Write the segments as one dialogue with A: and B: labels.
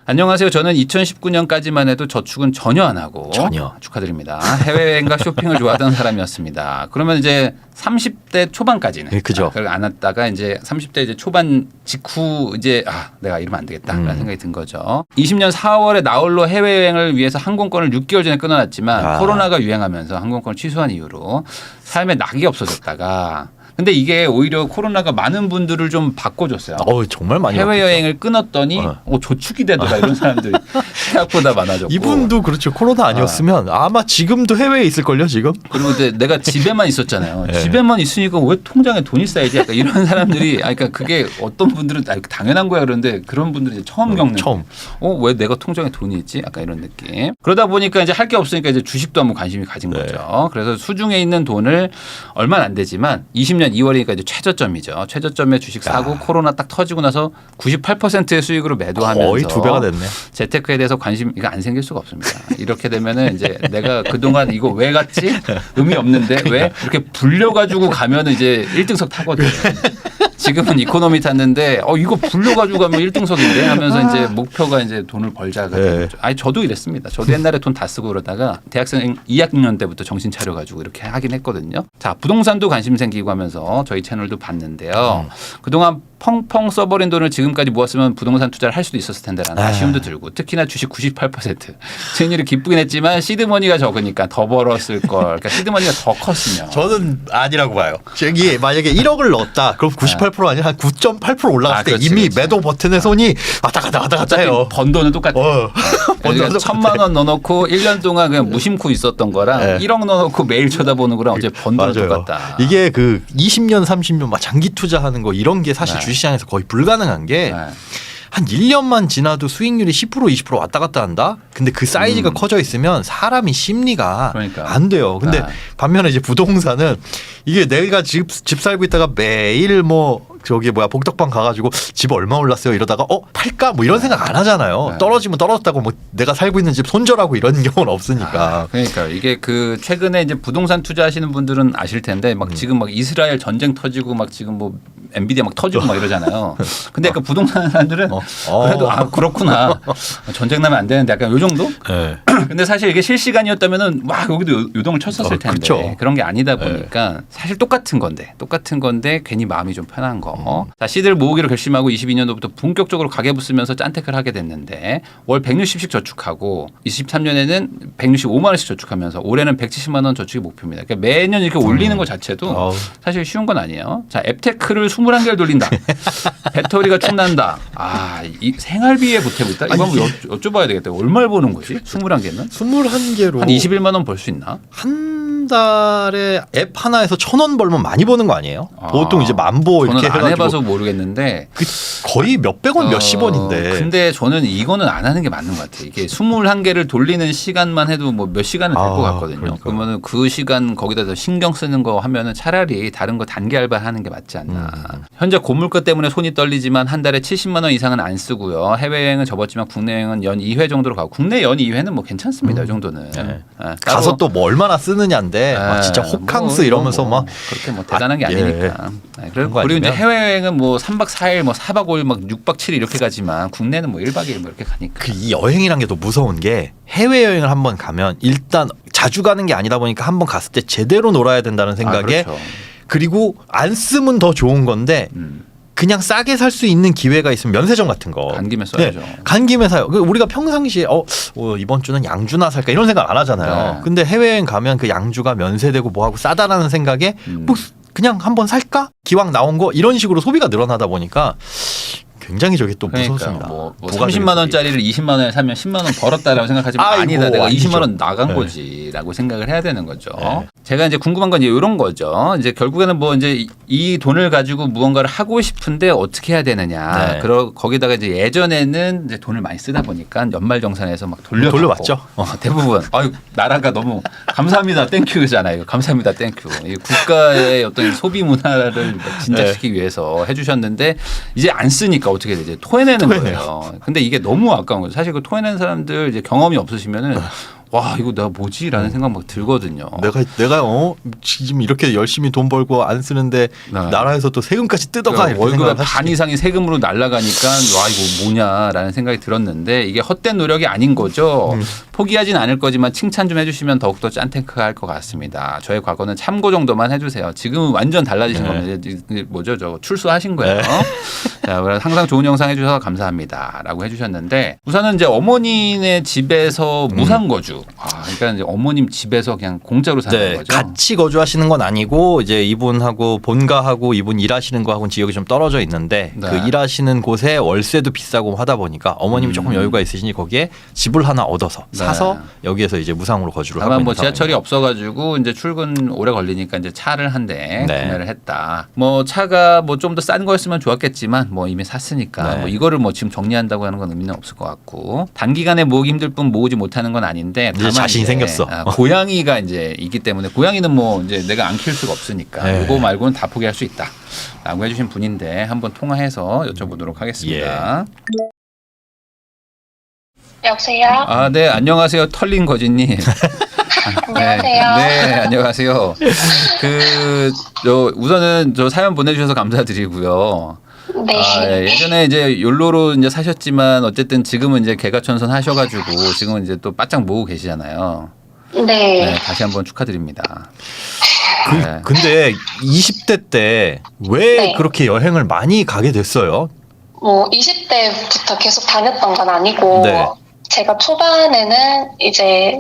A: 안녕하세요. 저는 2019년까지만 해도 저축은 전혀 안 하고 축하드립니다. 해외여행과 쇼핑을 좋아하던 사람이었습니다. 그러면 이제 30대 초반까지는
B: 네, 그죠.
A: 그걸 안 했다가 이제 30대 이제 초반 직후 이제 내가 이러면 안 되겠다라는 생각이 든 거죠. 20년 4월에 나홀로 해외여행을 위해서 항공권을 6개월 전에 끊어놨지만 코로나가 유행하면서 항공권을 취소한 이후로 삶에 낙이 없어졌다가 근데 이게 오히려 코로나가 많은 분들을 좀 바꿔줬어요.
B: 정말 많이
A: 해외여행을 끊었더니 저축이 되더라 이런 사람들이 생각보다 많아졌고.
B: 이분도 그렇죠. 코로나 아니었으면 아마 지금도 해외에 있을걸요 지금.
A: 그리고 이제 내가 집에만 있었잖아요.
B: 네.
A: 집에만 있으니까 왜 통장에 돈이 쌓이지? 약간 이런 사람들이 그러니까 그게 어떤 분들은 당연한 거야 그러는데 그런 분들이 이제 처음 겪는 왜 내가 통장에 돈이 있지? 약간 이런 느낌. 그러다 보니까 이제 할 게 없으니까 이제 주식도 한번 관심이 가진 거죠. 그래서 수중에 있는 돈을 얼마는 안 되지만 20년 2월이니까 이제 최저점이죠. 최저점에 주식 사고 코로나 딱 터지고 나서 98%의 수익으로 매도하면서
B: 거의 2배가 됐네.
A: 재테크에 대해서 관심 이거 안 생길 수가 없습니다. 이렇게 되면은 이제 내가 그동안 이거 왜 갔지? 의미 없는데 왜 이렇게 불려가지고 가면은 이제 1등석 타거든. 지금은 이코노미 탔는데 이거 불려가지고 가면 1등석인데 하면서 이제 목표가 이제 돈을 벌자가 되는 거죠. 아니 저도 이랬습니다. 저도 옛날에 돈 다 쓰고 그러다가 대학생 2학년 때부터 정신 차려가지고 이렇게 하긴 했거든요. 자 부동산도 관심 생기고 하면서 저희 채널도 봤는데요. 그동안 펑펑 써버린 돈을 지금까지 모았으면 부동산 투자를 할 수도 있었을 텐데라는 아쉬움도 들고 특히나 주식 98% 수익률이 기쁘긴 했지만 시드머니가 적으니까 더 벌었을 걸. 그러니까 시드머니가 더 컸으면.
B: 저는 아니라고 봐요. 저기 만약에 1억을 넣었다. 그럼 98% 아니라 한 9.8% 올라갔을 때
A: 그렇지,
B: 이미
A: 그렇지.
B: 매도 버튼의 손이 왔다 갔다 해요.
A: 번 돈은 똑같아요. 그러니까 1,000만 원 넣어놓고 1년 동안 그냥 무심코 있었던 거랑 1억 넣어놓고 매일 쳐다보는 거랑 어제 번 돈은 똑같다.
B: 이게 그 20년 30년 막 장기 투자하는 거 이런 게 사실 주식시장에서 거의 불가능한 게 한 1년만 지나도 수익률이 10% 20% 왔다 갔다 한다. 근데 그 사이즈가 커져 있으면 사람이 심리가 안 돼요. 근데 반면에 이제 부동산은 이게 내가 집 살고 있다가 매일 복덕방 가가지고 집 얼마 올랐어요 이러다가 팔까 뭐 이런 생각 안 하잖아요. 떨어지면 떨어졌다고 뭐 내가 살고 있는 집 손절하고 이런 경우는 없으니까.
A: 그러니까 이게 그 최근에 이제 부동산 투자하시는 분들은 아실 텐데 막 지금 막 이스라엘 전쟁 터지고 막 지금 뭐 엔비디아 막 터지고 막 이러잖아요. 근데 그 부동산 사람들은 그래도 그렇구나 전쟁 나면 안 되는데 약간 요 정도? 근데 사실 이게 실시간이었다면은 막 여기도 요동을 쳤었을 텐데
B: 그렇죠.
A: 그런 게 아니다 보니까 사실 똑같은 건데 괜히 마음이 좀 편한 거. 자 시드를 모으기로 결심하고 22년도부터 본격적으로 가계부 쓰면서 짠테크를 하게 됐는데 월 160씩 저축하고 23년에는 165만 원씩 저축하면서 올해는 170만 원 저축이 목표입니다. 그러니까 매년 이렇게 올리는 것 자체도 사실 쉬운 건 아니에요. 자 앱테크를 21개를 돌린다. 배터리가 충난다. 이 생활비에 보태고 있다. 이거 한번 여쭤봐야 되겠다. 얼마를 버는 거지? 21개는?
B: 21개로
A: 한 21만 원 벌 수 있나?
B: 한 달에 앱 하나에서 1,000원 벌면 많이 버는 거 아니에요? 보통 이제 만보 이렇게
A: 저는
B: 해가지고
A: 안 해봐서 모르겠는데
B: 거의 몇백 원 몇십 원인데.
A: 근데 저는 이거는 안 하는 게 맞는 것 같아요. 이게 21개를 돌리는 시간만 해도 뭐 몇 시간은 될 것 같거든요. 그러면은 그 시간 거기다 더 신경 쓰는 거 하면은 차라리 다른 거 단기 알바 하는 게 맞지 않나. 현재 고물가 때문에 손이 떨리지만 한 달에 70만 원 이상은 안 쓰고요. 해외여행은 접었지만 국내 여행은 연 2회 정도로 가고 국내 연 2회는 뭐 괜찮습니다. 이 정도는.
B: 가서 또 뭐 얼마나 쓰느냐인데 진짜 호캉스 이러면서 막
A: 그렇게 뭐 대단한 게 아니니까. 그리고 이제 해외여행은 뭐 3박 4일 뭐 4박 5일 막 6박 7일 이렇게 가지만 국내는 뭐 1박 2일 뭐 이렇게 가니까.
B: 이 여행이란 게 더 무서운 게 해외여행을 한번 가면 일단 자주 가는 게 아니다 보니까 한번 갔을 때 제대로 놀아야 된다는 생각에
A: 그렇죠.
B: 그리고 안 쓰면 더 좋은 건데 그냥 싸게 살 수 있는 기회가 있으면 면세점 같은 거.
A: 간 김에 써야죠.
B: 간 김에 사요. 우리가 평상시에 이번 주는 양주나 살까 이런 생각 안 하잖아요. 근데 해외여행 가면 그 양주가 면세되고 뭐하고 싸다라는 생각에 뭐 그냥 한번 살까? 기왕 나온 거 이런 식으로 소비가 늘어나다 보니까 굉장히 저게 또 무섭습니다.
A: 뭐 30만 원짜리를 20만 원에 사면 10만 원 벌었다라고 생각하지만 아니다. 내가 20만 원 나간 거지라고 생각을 해야 되는 거죠. 제가 이제 궁금한 건 이제 이런 거죠. 이제 결국에는 뭐 이제 이 돈을 가지고 무언가를 하고 싶은데 어떻게 해야 되느냐. 거기다가 이제 예전에는 이제 돈을 많이 쓰다 보니까 연말정산에서 막
B: 돌려왔죠.
A: 대부분 나라가 너무 감사합니다 땡큐잖아요. 감사합니다 땡큐. 이 국가의 어떤 소비 문화를 진작시키기 위해서 해주셨는데 이제 안 쓰니까 어떻게 되지? 토해내는 거예요. 근데 이게 너무 아까운 거죠. 사실 그 토해내는 사람들 이제 경험이 없으시면은 와 이거 내가 뭐지라는 생각 막 들거든요.
B: 내가 지금 이렇게 열심히 돈 벌고 안 쓰는데
A: 네.
B: 나라에서 또 세금까지 뜯어가
A: 그러니까
B: 이렇게
A: 월급의
B: 생각을
A: 반 이상이 세금으로 날아가니까 와 이거 뭐냐라는 생각이 들었는데 이게 헛된 노력이 아닌 거죠. 포기하진 않을 거지만 칭찬 좀 해주시면 더욱더 짠탱크할 것 같습니다. 저의 과거는 참고 정도만 해주세요. 지금은 완전 달라지신
B: 네.
A: 겁니다. 이게 뭐죠? 저 출소하신 거예요.
B: 네.
A: 자, 그래서 항상 좋은 영상 해주셔서 감사합니다라고 해주셨는데 우선은 이제 어머니네 집에서 무상 거주. 그러니까 이제 어머님 집에서 그냥 공짜로 사는
B: 네,
A: 거죠.
B: 같이 거주하시는 건 아니고 이제 이분하고 본가하고 이분 일하시는 거하고는 지역이 좀 떨어져 있는데
A: 네.
B: 그 일하시는 곳에 월세도 비싸고 하다 보니까 어머님이 조금 여유가 있으시니 거기에 집을 하나 얻어서
A: 네.
B: 사서 여기에서 이제 무상으로 거주를 하고
A: 다만
B: 있는
A: 뭐 지하철이
B: 상황입니다.
A: 없어가지고 이제 출근 오래 걸리니까 이제 차를 한 대
B: 네.
A: 구매를 했다. 뭐 차가 뭐 좀 더 싼 거였으면 좋았겠지만 뭐 이미 샀으니까
B: 네.
A: 뭐 이거를 뭐 지금 정리한다고 하는 건 의미는 없을 것 같고 단기간에 모으기 힘들 뿐 모으지 못하는 건 아닌데
B: 이제
A: 다만
B: 자신이
A: 이제
B: 생겼어.
A: 고양이가 이제 있기 때문에 고양이는 뭐 이제 내가 안 키울 수가 없으니까
B: 네.
A: 이거 말고는 다 포기할 수 있다라고 해주신 분인데 한번 통화해서 여쭤보도록 하겠습니다.
C: 여보세요?
A: 아, 네, 안녕하세요. 털린 거지님.
C: 안녕하세요.
A: 네, 안녕하세요. 우선은 저 사연 보내주셔서 감사드리고요.
C: 네.
A: 예전에 이제 욜로로 이제 사셨지만 어쨌든 지금은 이제 개가천선 하셔가지고 지금은 이제 또 바짝 모으고 계시잖아요.
C: 네.
A: 네, 다시 한번 축하드립니다. 네.
B: 근데 20대 때 왜
C: 네.
B: 그렇게 여행을 많이 가게 됐어요?
C: 뭐 20대부터 계속 다녔던 건 아니고
B: 네.
C: 제가 초반에는 이제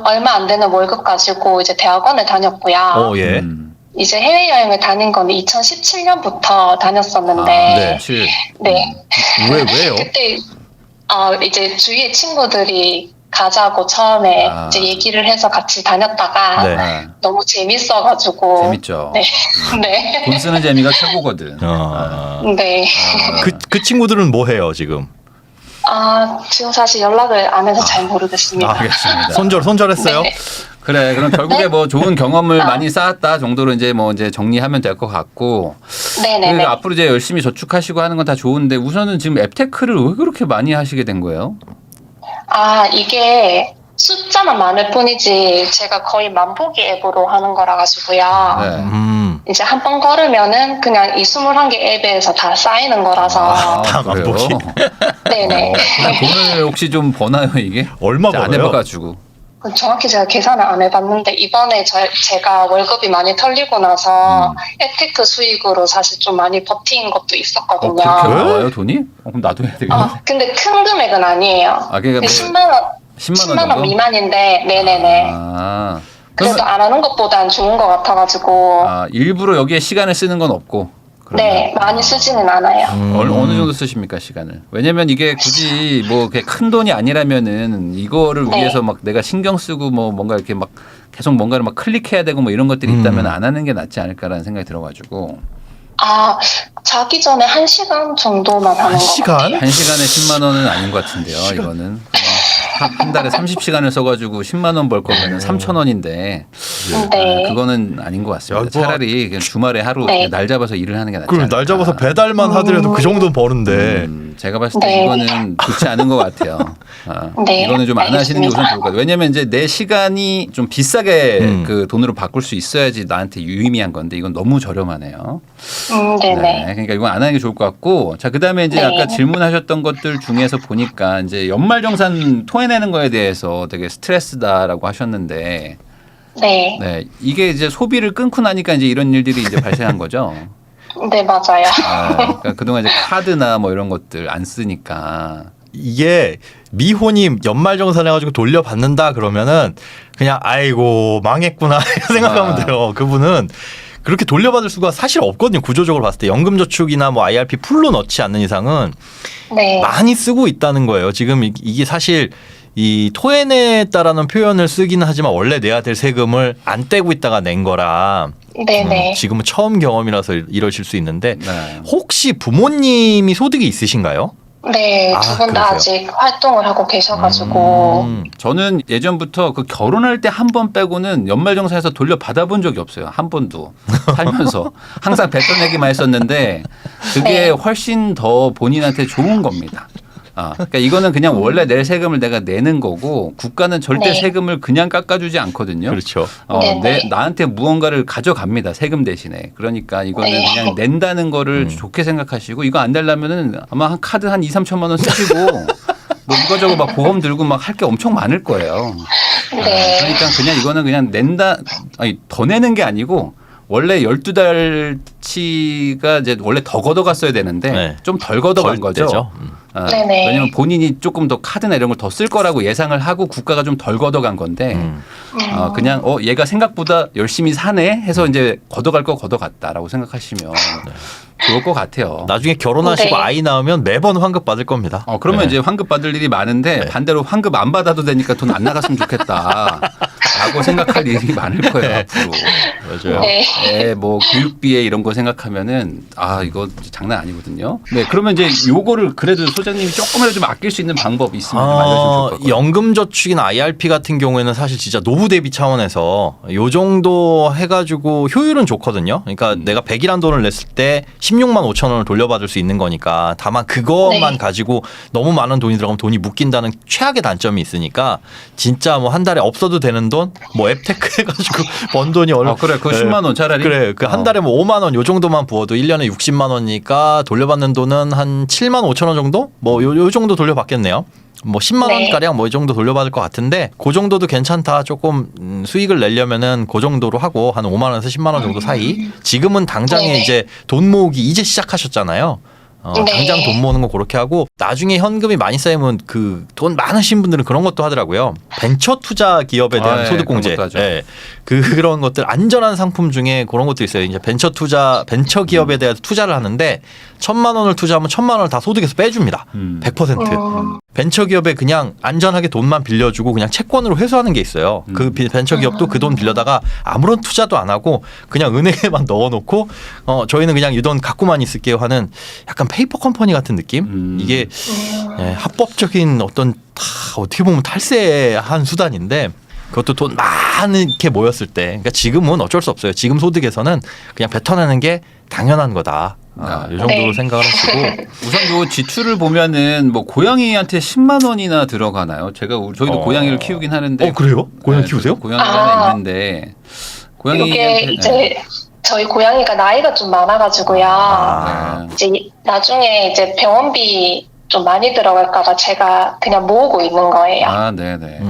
C: 얼마 안 되는 월급 가지고 이제 대학원을 다녔고요.
B: 예.
C: 이제 해외여행을 다닌 건 2017년부터 다녔었는데
B: 네.
C: 네.
B: 왜요?
C: 그때 이제 주위에 친구들이 가자고 처음에 이제 얘기를 해서 같이 다녔다가
B: 네.
A: 아,
C: 너무 재밌어가지고
A: 재밌죠.
C: 네. 네.
A: 돈 쓰는 재미가 최고거든.
C: 네.
B: 그 친구들은 뭐 해요 지금?
C: 지금 사실 연락을 안 해서 잘 모르겠습니다.
A: 알겠습니다.
B: 손절했어요?
C: 네.
A: 그래, 그럼 결국에
C: 네?
A: 뭐 좋은 경험을 많이 쌓았다 정도로 이제 뭐 이제 정리하면 될 것 같고.
C: 네네네.
A: 그리고 앞으로 이제 열심히 저축하시고 하는 건 다 좋은데 우선은 지금 앱테크를 왜 그렇게 많이 하시게 된 거예요?
C: 이게 숫자만 많을 뿐이지 제가 거의 만보기 앱으로 하는 거라 가지고요.
A: 네.
C: 이제 한 번 걸으면은 그냥 이 21개 앱에서 다 쌓이는 거라서.
B: 다
A: 그래요?
B: 만보기.
C: 네네.
A: 돈을 혹시 좀 버나요 이게?
B: 얼마
A: 안
B: 벌어요?
A: 해봐가지고.
C: 정확히 제가 계산을 안 해봤는데 이번에 제가 월급이 많이 털리고 나서 앱테크 수익으로 사실 좀 많이 버틴 것도 있었거든요.
A: 그렇게 나와요 돈이? 그럼 나도 해야 되겠네.
C: 근데 큰 금액은 아니에요.
A: 그러니까 뭐
C: 10만 원,
A: 10만 원
C: 10만 원
A: 정도?
C: 미만인데, 네네네. 그래도 안 하는 것보단 좋은 것 같아가지고,
A: 일부러 여기에 시간을 쓰는 건 없고. 그러면.
C: 네, 많이 쓰지는 않아요.
A: 어느 정도 쓰십니까 시간을? 왜냐면 이게 굳이 뭐 큰 돈이 아니라면은 이거를
C: 네.
A: 위해서 막 내가 신경 쓰고 뭐 뭔가 이렇게 막 계속 뭔가를 막 클릭해야 되고 뭐 이런 것들이 있다면 안 하는 게 낫지 않을까라는 생각이 들어가지고.
C: 자기 전에 1시간 정도만 하는 것 같아요.
A: 한 시간에 10만 원은 아닌 것 같은데요. 이거는 한 달에 30시간을 써가지고 10만 원 벌 거면 3천 원인데
C: 네.
A: 그거는 아닌 것 같습니다.
B: 야, 뭐-
A: 차라리 그냥 주말에 하루
C: 네.
A: 날 잡아서 일을 하는 게 낫지
B: 그럼
A: 않을까.
B: 날 잡아서 배달만 하더라도 그 정도는 버는데
A: 제가 봤을 때
C: 네.
A: 이거는 좋지 않은 것 같아요.
C: 네,
A: 이거는 좀 안 하시는 게 우선
C: 알겠습니다.
A: 좋을 것 같아요. 왜냐면 이제 내 시간이 좀 비싸게 그 돈으로 바꿀 수 있어야지 나한테 유의미한 건데 이건 너무 저렴하네요.
C: 네네.
A: 그러니까 이건 안 하는 게 좋을 것 같고 자 그다음에 이제
C: 네.
A: 아까 질문하셨던 것들 중에서 보니까 이제 연말정산 토해내는 거에 대해서 되게 스트레스다라고 하셨는데
C: 네.
A: 네 이게 이제 소비를 끊고 나니까 이제 이런 일들이 이제 발생한 거죠.
C: 네, 맞아요.
A: 그러니까 그동안 이제 카드나 뭐 이런 것들 안 쓰니까.
B: 이게 미혼이 연말정산해가지고 돌려받는다 그러면은 그냥 아이고 망했구나 이렇게 생각하면 돼요. 그분은 그렇게 돌려받을 수가 사실 없거든요. 구조적으로 봤을 때 연금저축이나 뭐 IRP 풀로 넣지 않는 이상은
C: 네.
B: 많이 쓰고 있다는 거예요. 지금 이게 사실 이 토해냈다라는 표현을 쓰기는 하지만 원래 내야 될 세금을 안 떼고 있다가 낸 거라
C: 네네.
B: 지금은 처음 경험이라서 이러실 수 있는데
A: 네.
B: 혹시 부모님이 소득이 있으신가요?
C: 네, 두 분 다
B: 그러세요?
C: 아직 활동을 하고 계셔가지고.
A: 저는 예전부터 그 결혼할 때 한 번 빼고는 연말정산에서 돌려받아본 적이 없어요. 한 번도 살면서 항상 뱉어내기만 했었는데 그게
C: 네.
A: 훨씬 더 본인한테 좋은 겁니다. 그러니까 이거는 그냥 원래 낼 세금을 내가 내는 거고 국가는 절대
C: 네.
A: 세금을 그냥 깎아주지 않거든요.
B: 그렇죠.
A: 나한테 무언가를 가져갑니다. 세금 대신에. 그러니까 이거는
C: 네.
A: 그냥 낸다는 거를 좋게 생각하시고 이거 안 내려면은 아마 한 카드 한 2, 3천만 원 쓰시고 뭐 이거저거 막 보험 들고 막 할 게 엄청 많을 거예요.
C: 네.
A: 그러니까 그냥 이거는 그냥 낸다, 아니 더 내는 게 아니고 원래 12달치가 이제 원래 더 걷어갔어야 되는데
B: 네.
A: 좀 덜 걷어간
B: 덜
A: 거죠.
B: 되죠.
C: 네네.
A: 왜냐면 본인이 조금 더 카드나 이런 걸 더 쓸 거라고 예상을 하고 국가가 좀 덜 걷어간 건데 그냥 얘가 생각보다 열심히 사네 해서 이제 걷어갈 거 걷어갔다라고 생각하시면 좋을 것 같아요.
B: 나중에 결혼하시고
C: 네.
B: 아이 낳으면 매번 환급 받을 겁니다.
A: 그러면
B: 네.
A: 이제 환급 받을 일이 많은데
B: 네.
A: 반대로 환급 안 받아도 되니까 돈 안 나갔으면 좋겠다라고 생각할 일이 많을 거예요 앞으로.
B: 맞아요.
C: 네.
A: 뭐 교육비에 이런 거 생각하면은 이거 장난 아니거든요. 네, 그러면 이제 요거를 그래도 소장님이 조금이라도 좀 아낄 수 있는 방법 있으면 좀 알려주면 좋을 것 같아요.
B: 연금저축이나 IRP 같은 경우에는 사실 진짜 노후 대비 차원에서 요 정도 해가지고 효율은 좋거든요. 그러니까 내가 100이란 돈을 냈을 때 16만 5천 원을 돌려받을 수 있는 거니까 다만 그것만
C: 네.
B: 가지고 너무 많은 돈이 들어가면 돈이 묶인다는 최악의 단점이 있으니까 진짜 뭐 한 달에 없어도 되는 돈 뭐 앱테크 해가지고 번 돈이 얼마
A: 그래, 그거 10만 원 차라리.
B: 그래 그 한 달에 뭐 5만 원 요 정도만 부어도 1년에 60만 원이니까 돌려받는 돈은 한 7만 5천 원 정도 뭐 요 정도 돌려받겠네요. 뭐 10만
C: 네.
B: 원가량 뭐 이 정도 돌려받을 것 같은데 그 정도도 괜찮다. 조금 수익을 내려면은 그 정도로 하고 한 5만 원에서 10만 원 정도 사이. 지금은 당장에
C: 네네.
B: 이제 돈 모으기 이제 시작하셨잖아요.
C: 네.
B: 당장 돈 모으는 거 그렇게 하고 나중에 현금이 많이 쌓이면 그 돈 많으신 분들은 그런 것도 하더라고요. 벤처 투자 기업에 대한
A: 예,
B: 소득공제.
A: 그런 것도 하죠.
B: 예. 그런 것들 안전한 상품 중에 그런 것도 있어요. 이제 벤처 기업에 대한 투자를 하는데 1,000만 원을 투자하면 1,000만 원을 다 소득에서 빼줍니다. 100%. 벤처 기업에 그냥 안전하게 돈만 빌려주고 그냥 채권으로 회수하는 게 있어요. 그 벤처 기업도 그 돈 빌려다가 아무런 투자도 안 하고 그냥 은행에만 넣어놓고 저희는 그냥 이 돈 갖고만 있을게요 하는 약간 페이퍼 컴퍼니 같은 느낌. 이게 합법적인 어떤 어떻게 보면 탈세한 수단인데 그것도 돈 많게 모였을 때 그러니까 지금은 어쩔 수 없어요. 지금 소득에서는 그냥 뱉어내는 게 당연한 거다. 이 정도로
C: 네.
B: 생각을 하시고
A: 우선 요 지출을 보면은 뭐 고양이한테 10만 원이나 들어가나요? 저희도 고양이를 키우긴 하는데.
B: 그래요? 고양이
A: 네,
B: 키우세요?
A: 저도 고양이가 하나 있는데
C: 이게
A: 고양이한테
C: 이제 저희 고양이가 나이가 좀 많아가지고요. 이제 나중에 이제 병원비 좀 많이 들어갈까봐 제가 그냥 모으고 있는 거예요.
A: 네네.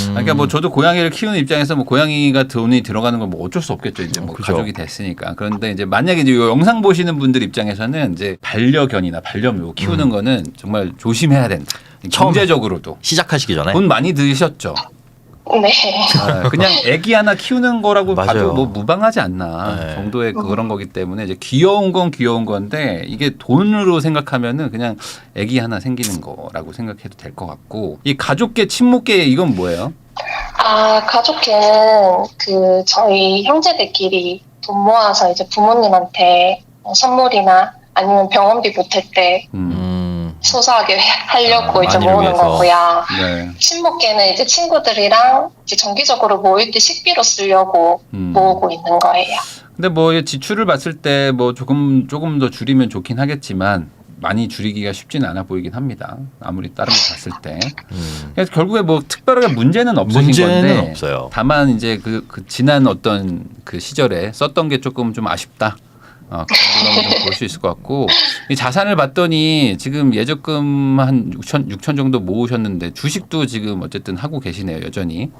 A: 그러니까 뭐 저도 고양이를 키우는 입장에서 뭐 고양이가 돈이 들어가는 건 뭐 어쩔 수 없겠죠. 이제 뭐
B: 그죠.
A: 가족이 됐으니까. 그런데 이제 만약에 이제 이 영상 보시는 분들 입장에서는 이제 반려견이나 반려묘 키우는 거는 정말 조심해야 된다.
B: 처음에.
A: 경제적으로도
B: 시작하시기 전에
A: 돈 많이 드셨죠.
C: 네.
A: 그냥 애기 하나 키우는 거라고
B: 맞아요.
A: 봐도 뭐 무방하지 않나
B: 네.
A: 정도의 그런 거기 때문에 이제 귀여운 건 귀여운 건데 이게 돈으로 생각하면은 그냥 애기 하나 생기는 거라고 생각해도 될 것 같고 이 가족계 친목계 이건 뭐예요?
C: 가족회는 저희 형제들끼리 돈 모아서 이제 부모님한테 선물이나 아니면 병원비 보탤 때 소소하게 하려고 이제
B: 많이를
C: 모으는
B: 위해서.
C: 거고요.
A: 네.
C: 친목계는 이제 친구들이랑 이제 정기적으로 모일 때 식비로 쓰려고 모으고 있는 거예요.
A: 근데 뭐 지출을 봤을 때 뭐 조금 더 줄이면 좋긴 하겠지만 많이 줄이기가 쉽지는 않아 보이긴 합니다. 아무리 다른 거 봤을 때. 그래서 결국에 뭐 특별하게 문제는 없으신
B: 문제는
A: 건데
B: 없어요.
A: 다만 이제 그 지난 어떤 그 시절에 썼던 게 조금 좀 아쉽다. 그런 걸 볼 수 있을 것 같고 이 자산을 봤더니 지금 예적금 한 6천 정도 모으셨는데 주식도 지금 어쨌든 하고 계시네요 여전히.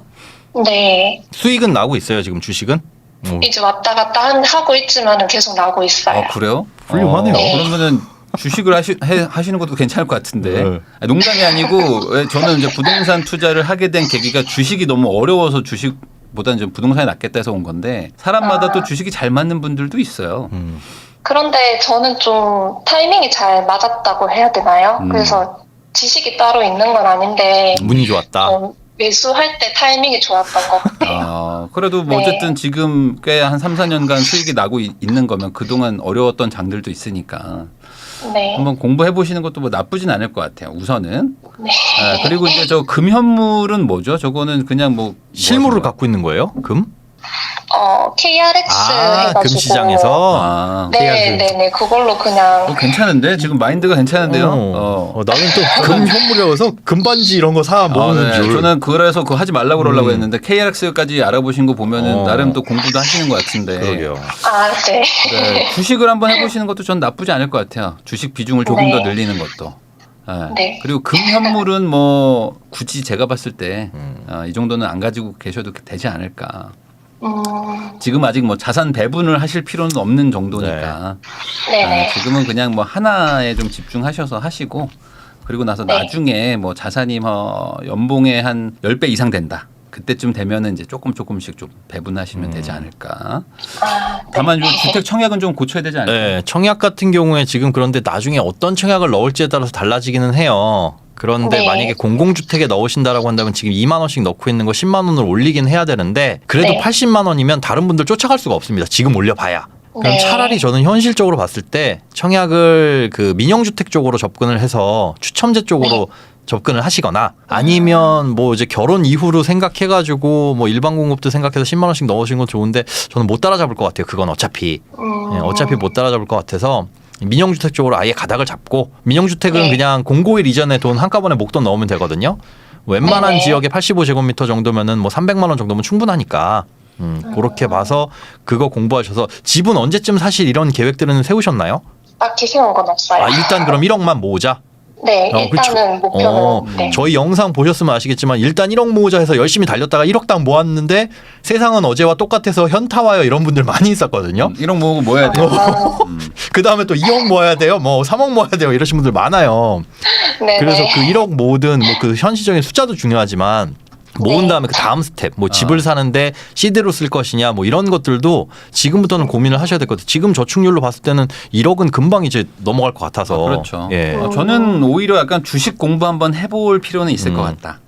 C: 네.
B: 수익은 나고 있어요 지금 주식은?
C: 이제 왔다 갔다 하고 있지만은 계속 나고 있어요.
A: 그래요?
B: 훌륭하네요.
C: 네.
A: 그러면은 주식을 하시는 것도 괜찮을 것 같은데
B: 네.
A: 농담이 아니고 저는 이제 부동산 투자를 하게 된 계기가 주식이 너무 어려워서 주식보다는 좀 부동산이 낫겠다 해서 온 건데 사람마다 또 주식이 잘 맞는 분들도 있어요.
C: 그런데 저는 좀 타이밍이 잘 맞았다고 해야 되나요? 그래서 지식이 따로 있는 건 아닌데
B: 운이 좋았다.
C: 매수할 때 타이밍이 좋았던 것 같아요.
A: 그래도 뭐
C: 네.
A: 어쨌든 지금 꽤 한 3, 4년간 수익이 나고 있는 거면 그동안 어려웠던 장들도 있으니까
C: 네.
A: 한번 공부해 보시는 것도 뭐 나쁘진 않을 것 같아요. 우선은.
C: 네.
A: 그리고 이제 저 금현물은 뭐죠? 저거는 그냥 뭐
B: 실물을
A: 뭐
B: 갖고 있는 거예요? 금?
C: KRX 해가지고
B: 금시장에서
C: 네네네 그걸로 그냥
A: 괜찮은데 지금 마인드가 괜찮은데요.
B: 나는 또 금 현물이어서 금반지 이런 거 사 모으는 줄.
A: 저는 그래서 그거 하지 말라고 그러려고 했는데 KRX까지 알아보신 거 보면은 나름 또 공부도 하시는 것 같은데.
B: 그러게요.
C: 네.
A: 네, 주식을 한번 해보시는 것도 전 나쁘지 않을 것 같아요. 주식 비중을 조금 더 늘리는 것도.
C: 네.
A: 그리고 금현물은 뭐 굳이 제가 봤을 때 이 정도는 안 가지고 계셔도 되지 않을까. 지금 아직 뭐 자산 배분을 하실 필요는 없는 정도니까.
C: 네네.
A: 지금은 그냥 뭐 하나에 좀 집중하셔서 하시고 그리고 나서 나중에 뭐 자산이 뭐 연봉의 한 10배 이상 된다. 그때쯤 되면은 이제 조금씩 좀 배분하시면 되지 않을까. 다만 좀 주택 청약은 좀 고쳐야 되지 않을까.
B: 네, 청약 같은 경우에 지금 그런데 나중에 어떤 청약을 넣을지에 따라서 달라지기는 해요. 그런데 만약에 공공주택에 넣으신다라고 한다면 지금 2만 원씩 넣고 있는 거 10만 원을 올리긴 해야 되는데 그래도 80만 원이면 다른 분들 쫓아갈 수가 없습니다. 지금 올려봐야. 그럼 차라리 저는 현실적으로 봤을 때 청약을 그 민영주택 쪽으로 접근을 해서 추첨제 쪽으로 접근을 하시거나 아니면 뭐 이제 결혼 이후로 생각해가지고 뭐 일반 공급도 생각해서 10만 원씩 넣으신 건 좋은데 저는 못 따라잡을 것 같아요. 그건 어차피 못 따라잡을 것 같아서 민영주택 쪽으로 아예 가닥을 잡고 민영주택은 그냥 공고일 이전에 돈 한꺼번에 목돈 넣으면 되거든요. 웬만한 지역에 85제곱미터 정도면은 뭐 300만 원 정도면 충분하니까 그렇게 봐서 그거 공부하셔서 집은 언제쯤 사실 이런 계획들은 세우셨나요?
C: 딱히 세운 건 없어요.
B: 일단 그럼 1억만 모으자.
C: 네, 일단은 목표는
B: 저희 영상 보셨으면 아시겠지만 일단 1억 모으자 해서 열심히 달렸다가 1억당 모았는데 세상은 어제와 똑같아서 현타와요 이런 분들 많이 있었거든요.
A: 1억 모으고 모아야 돼요.
B: 그 다음에 또 2억 모아야 돼요. 뭐 3억 모아야 돼요. 이러신 분들 많아요. 그래서 그 1억 모으든 뭐 그 현실적인 숫자도 중요하지만 모은 다음에 그 다음 스텝 뭐 집을 사는데 CD로 쓸 것이냐 뭐 이런 것들도 지금부터는 고민을 하셔야 될 것 같아요. 지금 저축률로 봤을 때는 1억은 금방 이제 넘어갈 것 같아서.
A: 그렇죠.
B: 예.
A: 저는 오히려 약간 주식 공부 한번 해볼 필요는 있을 것 같다.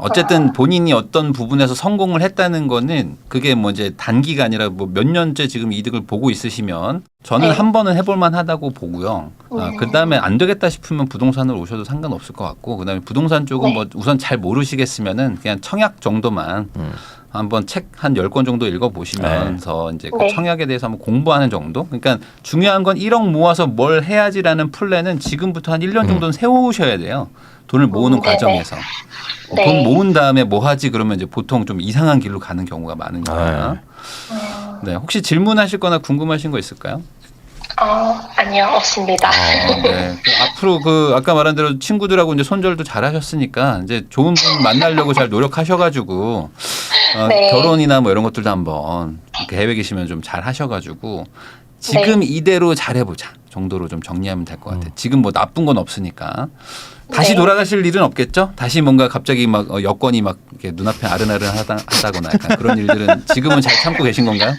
A: 어쨌든 본인이 어떤 부분에서 성공을 했다는 거는 그게 뭐 이제 단기가 아니라 뭐 몇 년째 지금 이득을 보고 있으시면 저는 한 번은 해볼 만하다고 보고요. 그다음에 안 되겠다 싶으면 부동산으로 오셔도 상관없을 것 같고 그다음에 부동산 쪽은 뭐 우선 잘 모르시겠으면은 그냥 청약 정도만 한번 책 한 10권 정도 읽어보시면서 이제 그 청약에 대해서 한번 공부하는 정도. 그러니까 중요한 건 1억 모아서 뭘 해야지라는 플랜은 지금부터 한 1년 정도는 세우셔야 돼요. 돈을 모으는 과정에서. 돈 모은 다음에 뭐 하지 그러면 이제 보통 좀 이상한 길로 가는 경우가 많으니까. 네, 혹시 질문하실 거나 궁금하신 거 있을까요?
C: 아니요, 없습니다.
A: 네. 앞으로 그 아까 말한 대로 친구들하고 이제 손절도 잘 하셨으니까 이제 좋은 분 만나려고 잘 노력하셔가지고 결혼이나 뭐 이런 것들도 한번 계획 계시면 좀 잘 하셔가지고 지금 이대로 잘해보자 정도로 좀 정리하면 될 것 같아요. 지금 뭐 나쁜 건 없으니까. 다시 돌아가실 일은 없겠죠? 다시 뭔가 갑자기 막 여건이 막 이렇게 눈앞에 아른아른하다거나 약간 그런 일들은 지금은 잘 참고 계신 건가요?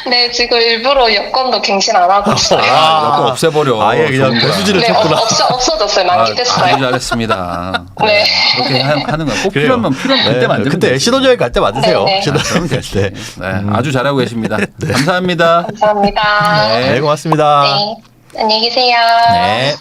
C: 네, 지금 일부러 여권도 갱신 안 하고 있어요.
A: 여건 없애버려.
B: 아예 그냥 배수지를 쳤구나.
C: 없어졌어요. 만기됐어요.
A: 아주 잘했습니다.
C: 네.
A: 그렇게 하는 거야. 꼭 필요하면 그때 만들면
B: 그때
A: 되지.
B: 신혼여행 갈 때 만드세요.
C: 네, 네.
A: 그럼 되지. 네. 아주 잘하고 계십니다. 감사합니다.
C: 감사합니다.
B: 네, 고맙습니다.
C: 네. 안녕히 계세요.
B: 네.